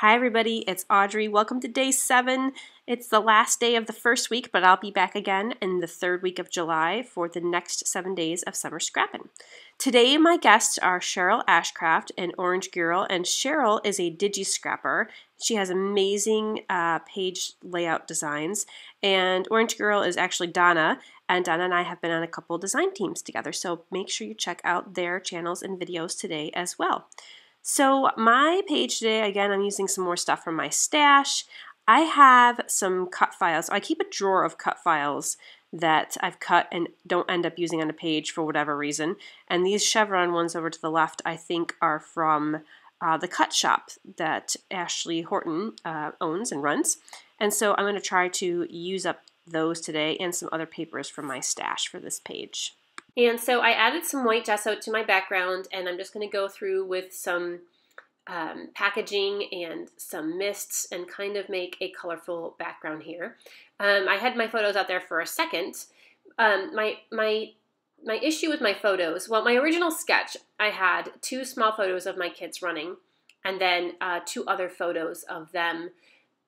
Hi everybody, it's Audrey. Welcome to day 7. It's the last day of the first week, but I'll be back again in the third week of July for the next 7 days of Summer Scrappin'. Today my guests are Cheryl Ashcraft and Orange Girl, and Cheryl is a digi-scrapper. She has amazing page layout designs, and Orange Girl is actually Donna, and Donna and I have been on a couple design teams together, so make sure you check out their channels and videos today as well. So my page today, again, I'm using some more stuff from my stash. I have some cut files. I keep a drawer of cut files that I've cut and don't end up using on a page for whatever reason. And these chevron ones over to the left, I think, are from the cut shop that Ashley Horton owns and runs. And so I'm going to try to use up those today and some other papers from my stash for this page. And so I added some white gesso to my background, and I'm just going to go through with some packaging and some mists and kind of make a colorful background here. I had my photos out there for a second. My issue with my photos, well, my original sketch, I had 2 small photos of my kids running, and then 2 other photos of them,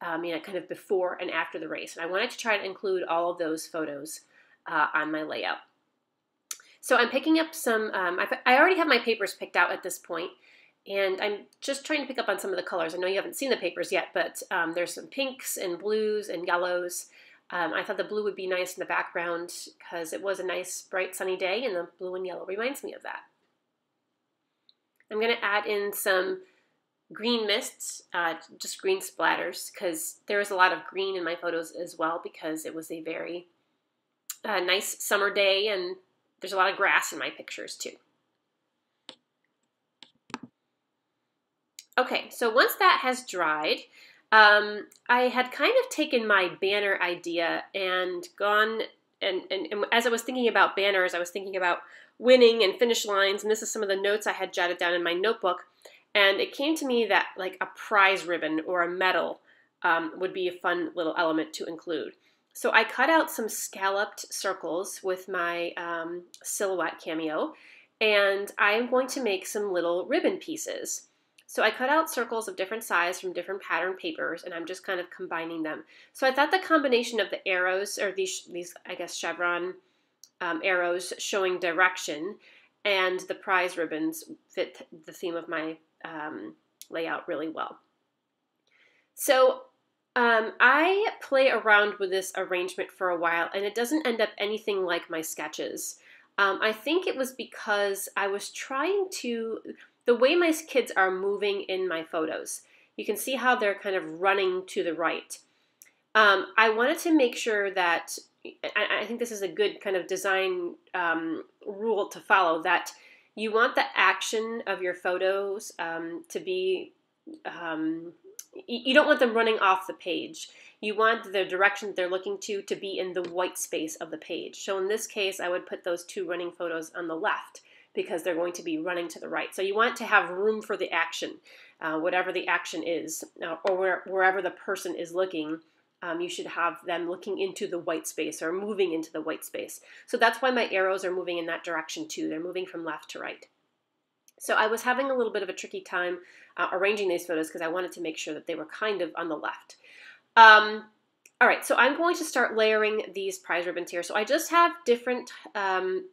kind of before and after the race. And I wanted to try to include all of those photos on my layout. So I'm picking up some, I already have my papers picked out at this point, and I'm just trying to pick up on some of the colors. I know you haven't seen the papers yet, but there's some pinks and blues and yellows. I thought the blue would be nice in the background because it was a nice, bright, sunny day, and the blue and yellow reminds me of that. I'm going to add in some green mists, just green splatters, because there was a lot of green in my photos as well because it was a very nice summer day, and there's a lot of grass in my pictures too. Okay, so once that has dried, I had kind of taken my banner idea and gone, and as I was thinking about banners, I was thinking about winning and finish lines, and this is some of the notes I had jotted down in my notebook, and it came to me that like a prize ribbon or a medal would be a fun little element to include. So I cut out some scalloped circles with my silhouette cameo, and I'm going to make some little ribbon pieces. So I cut out circles of different size from different pattern papers, and I'm just kind of combining them. So I thought the combination of the arrows, or these I guess chevron arrows showing direction, and the prize ribbons fit the theme of my layout really well. So I play around with this arrangement for a while, and it doesn't end up anything like my sketches. I think it was because I was trying to, the way my kids are moving in my photos, you can see how they're kind of running to the right. I wanted to make sure that, I think this is a good kind of design rule to follow, that you want the action of your photos to be, you don't want them running off the page. You want the direction that they're looking to be in the white space of the page. So in this case, I would put those 2 running photos on the left because they're going to be running to the right. So you want to have room for the action, whatever the action is, or wherever the person is looking. You should have them looking into the white space or moving into the white space. So that's why my arrows are moving in that direction too. They're moving from left to right. So I was having a little bit of a tricky time arranging these photos because I wanted to make sure that they were kind of on the left. All right, so I'm going to start layering these prize ribbons here. So I just have different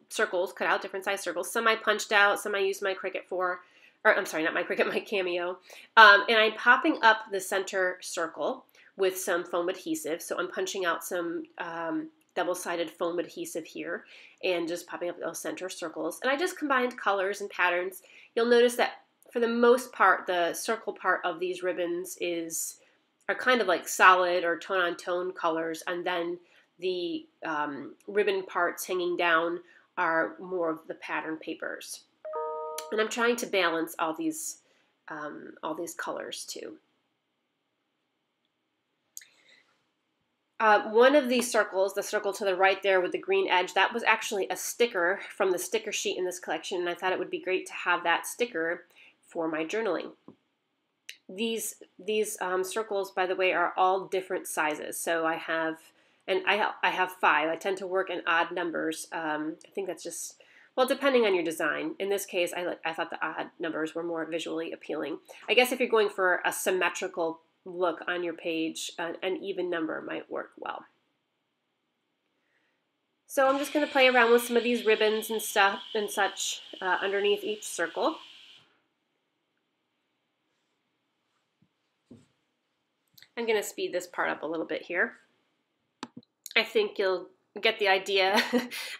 circles, cut out different size circles. Some I punched out, some I used my Cricut for, or I'm sorry, not my Cricut, my Cameo. And I'm popping up the center circle with some foam adhesive. So I'm punching out some double-sided foam adhesive here and just popping up those center circles. And I just combined colors and patterns. You'll notice that for the most part, the circle part of these ribbons are kind of like solid or tone-on-tone colors, and then the ribbon parts hanging down are more of the pattern papers. And I'm trying to balance all these colors too. One of these circles, the circle to the right there with the green edge, that was actually a sticker from the sticker sheet in this collection, and I thought it would be great to have that sticker for my journaling. These circles, by the way, are all different sizes. So I have 5. I tend to work in odd numbers. I think that's just, Well, depending on your design. In this case, I thought the odd numbers were more visually appealing. I guess if you're going for a symmetrical look on your page, an even number might work well. So I'm just going to play around with some of these ribbons and stuff and such underneath each circle. I'm going to speed this part up a little bit here. I think you'll get the idea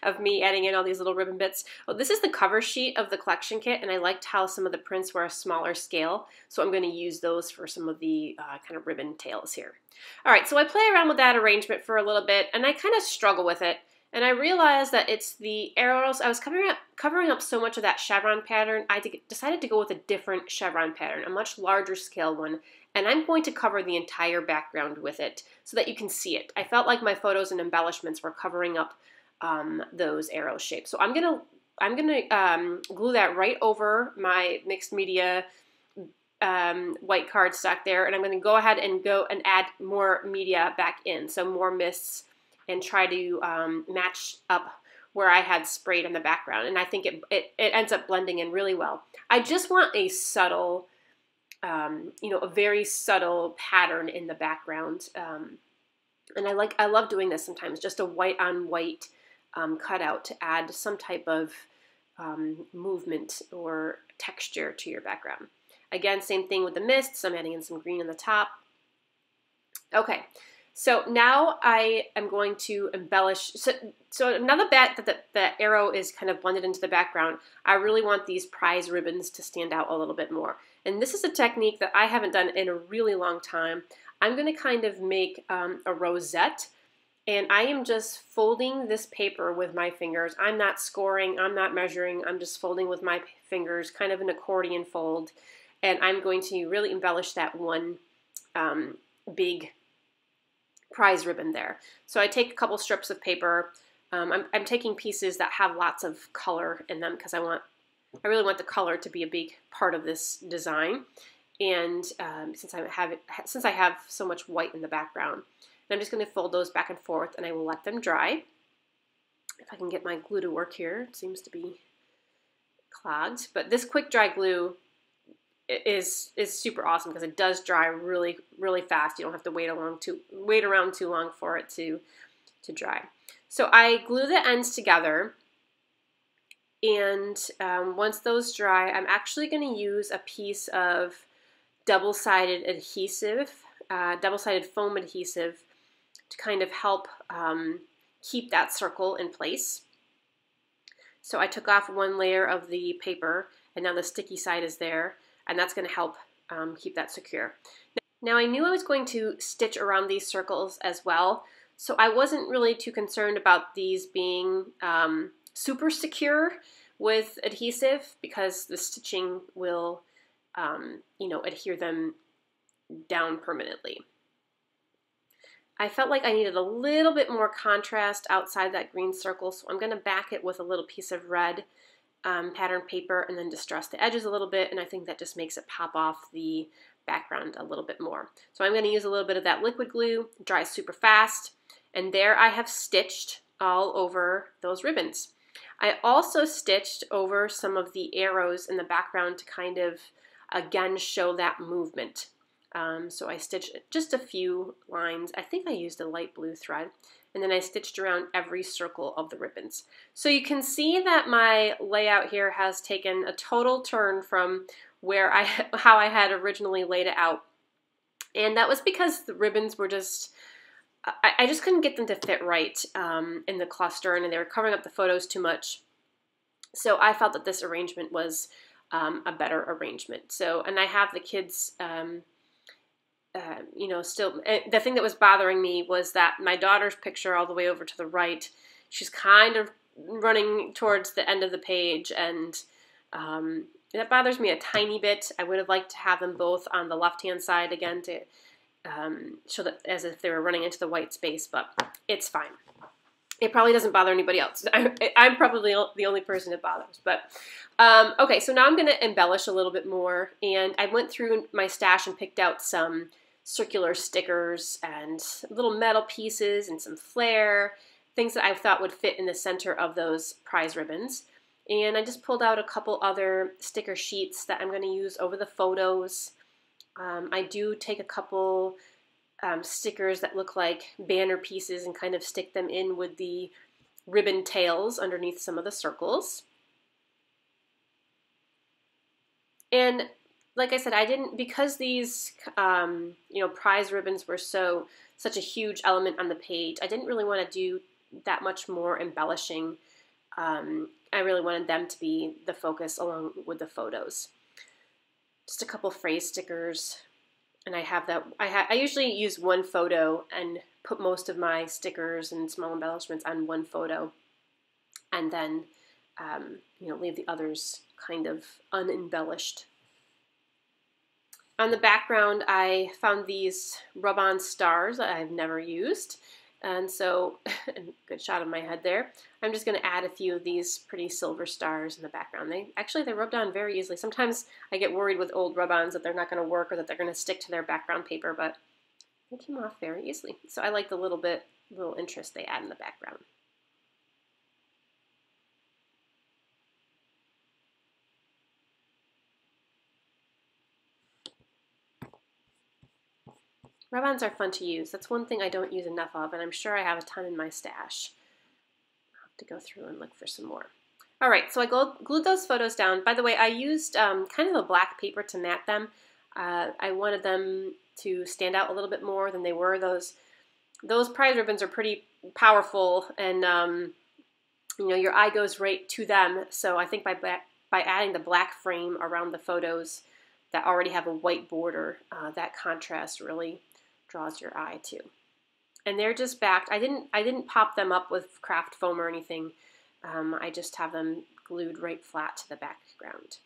of me adding in all these little ribbon bits. Oh, this is the cover sheet of the collection kit, and I liked how some of the prints were a smaller scale, so I'm going to use those for some of the kind of ribbon tails here. All right, so I play around with that arrangement for a little bit, and I kind of struggle with it. And I realized that it's the arrows. I was covering up so much of that chevron pattern, I decided to go with a different chevron pattern, a much larger scale one, and I'm going to cover the entire background with it so that you can see it. I felt like my photos and embellishments were covering up those arrow shapes. So I'm gonna glue that right over my mixed media white cardstock there, and I'm going to go ahead and add more media back in, so more mists, and try to match up where I had sprayed in the background. And I think it ends up blending in really well. I just want a subtle, a very subtle pattern in the background. And I love doing this sometimes, just a white on white cutout to add some type of movement or texture to your background. Again, same thing with the mists. I'm adding in some green on the top. Okay. So now I am going to embellish. So another that the arrow is kind of blended into the background, I really want these prize ribbons to stand out a little bit more. And this is a technique that I haven't done in a really long time. I'm going to kind of make a rosette, and I am just folding this paper with my fingers. I'm not scoring, I'm not measuring, I'm just folding with my fingers, kind of an accordion fold. And I'm going to really embellish that one big prize ribbon there. So I take a couple strips of paper. I'm taking pieces that have lots of color in them because I really want the color to be a big part of this design. And since I have so much white in the background, and I'm just going to fold those back and forth, and I will let them dry. If I can get my glue to work here, it seems to be clogged. But this quick dry glue is super awesome because it does dry really, really fast. You don't have to wait around too long for it to dry. So I glue the ends together, and once those dry, I'm actually going to use a piece of double-sided adhesive, double-sided foam adhesive, to kind of help keep that circle in place. So I took off one layer of the paper, and now the sticky side is there, and that's going to help keep that secure. Now I knew I was going to stitch around these circles as well, so I wasn't really too concerned about these being super secure with adhesive because the stitching will, adhere them down permanently. I felt like I needed a little bit more contrast outside that green circle, so I'm going to back it with a little piece of red pattern paper and then distress the edges a little bit, and I think that just makes it pop off the background a little bit more. So I'm going to use a little bit of that liquid glue, dries super fast, and there I have stitched all over those ribbons. I also stitched over some of the arrows in the background to kind of, again, show that movement. So I stitched just a few lines. I think I used a light blue thread, and then I stitched around every circle of the ribbons. So you can see that my layout here has taken a total turn from how I had originally laid it out. And that was because the ribbons were just, I just couldn't get them to fit right in the cluster, and they were covering up the photos too much. So I felt that this arrangement was a better arrangement. So, and I have the kids, still, the thing that was bothering me was that my daughter's picture all the way over to the right, she's kind of running towards the end of the page, and that bothers me a tiny bit. I would have liked to have them both on the left-hand side again to show that as if they were running into the white space, but it's fine. It probably doesn't bother anybody else. I'm probably the only person it bothers. But okay, so now I'm going to embellish a little bit more, and I went through my stash and picked out some circular stickers and little metal pieces and some flair, things that I thought would fit in the center of those prize ribbons. And I just pulled out a couple other sticker sheets that I'm going to use over the photos. I do take a couple stickers that look like banner pieces and kind of stick them in with the ribbon tails underneath some of the circles. And like I said, I didn't, because these prize ribbons were such a huge element on the page, I didn't really want to do that much more embellishing. I really wanted them to be the focus along with the photos. Just a couple phrase stickers, and I have that. I usually use one photo and put most of my stickers and small embellishments on one photo, and then leave the others kind of unembellished. On the background, I found these rub-on stars that I've never used. And so, good shot of my head there. I'm just going to add a few of these pretty silver stars in the background. They rubbed on very easily. Sometimes I get worried with old rub-ons that they're not going to work or that they're going to stick to their background paper, but they came off very easily. So I like the little interest they add in the background. Rub-ons are fun to use. That's one thing I don't use enough of, and I'm sure I have a ton in my stash. I'll have to go through and look for some more. All right, so I glued those photos down. By the way, I used kind of a black paper to mat them. I wanted them to stand out a little bit more than they were. Those prize ribbons are pretty powerful, and your eye goes right to them. So I think by adding the black frame around the photos that already have a white border, that contrast really draws your eye too. And they're just backed. I didn't pop them up with craft foam or anything. I just have them glued right flat to the background.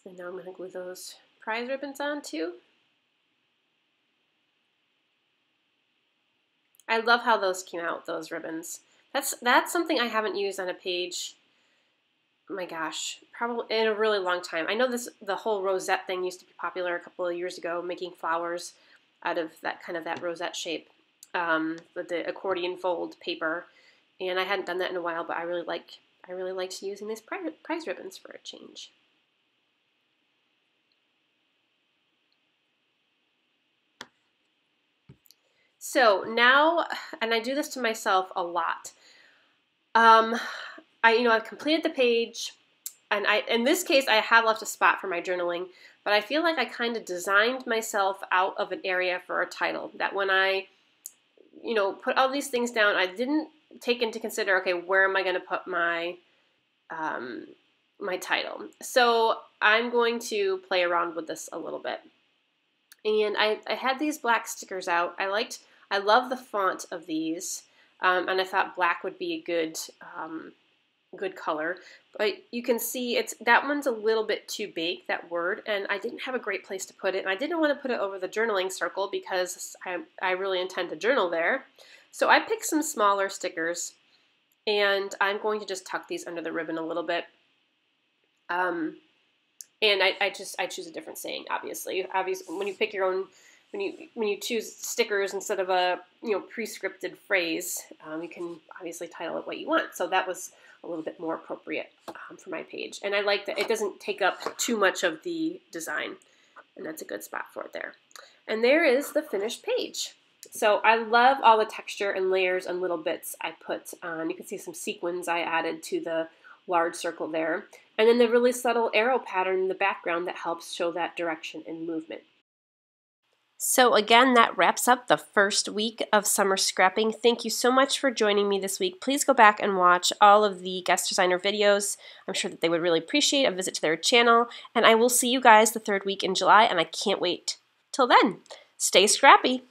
And now I'm going to glue those prize ribbons on too. I love how those came out, those ribbons. That's something I haven't used on a page, oh my gosh, probably in a really long time. I know the whole rosette thing used to be popular a couple of years ago, making flowers out of that rosette shape with the accordion fold paper. And I hadn't done that in a while, but I really liked using these prize ribbons for a change. So now, and I do this to myself a lot, I've completed the page, and in this case I have left a spot for my journaling, but I feel like I kind of designed myself out of an area for a title, that when I put all these things down, I didn't take into consider, okay, where am I going to put my my title? So I'm going to play around with this a little bit. And I had these black stickers out. I love the font of these, and I thought black would be a good color. But you can see that one's a little bit too big, that word, and I didn't have a great place to put it. And I didn't want to put it over the journaling circle because I really intend to journal there. So I picked some smaller stickers, and I'm going to just tuck these under the ribbon a little bit. And I choose a different saying, obviously. When you pick your own, when you choose stickers instead of a pre-scripted phrase, you can obviously title it what you want. So that was a little bit more appropriate for my page. And I like that it doesn't take up too much of the design, and that's a good spot for it there. And there is the finished page. So I love all the texture and layers and little bits I put on. You can see some sequins I added to the large circle there. And then the really subtle arrow pattern in the background that helps show that direction and movement. So again, that wraps up the first week of summer scrapping. Thank you so much for joining me this week. Please go back and watch all of the guest designer videos. I'm sure that they would really appreciate a visit to their channel. And I will see you guys the third week in July, and I can't wait. Till then, stay scrappy.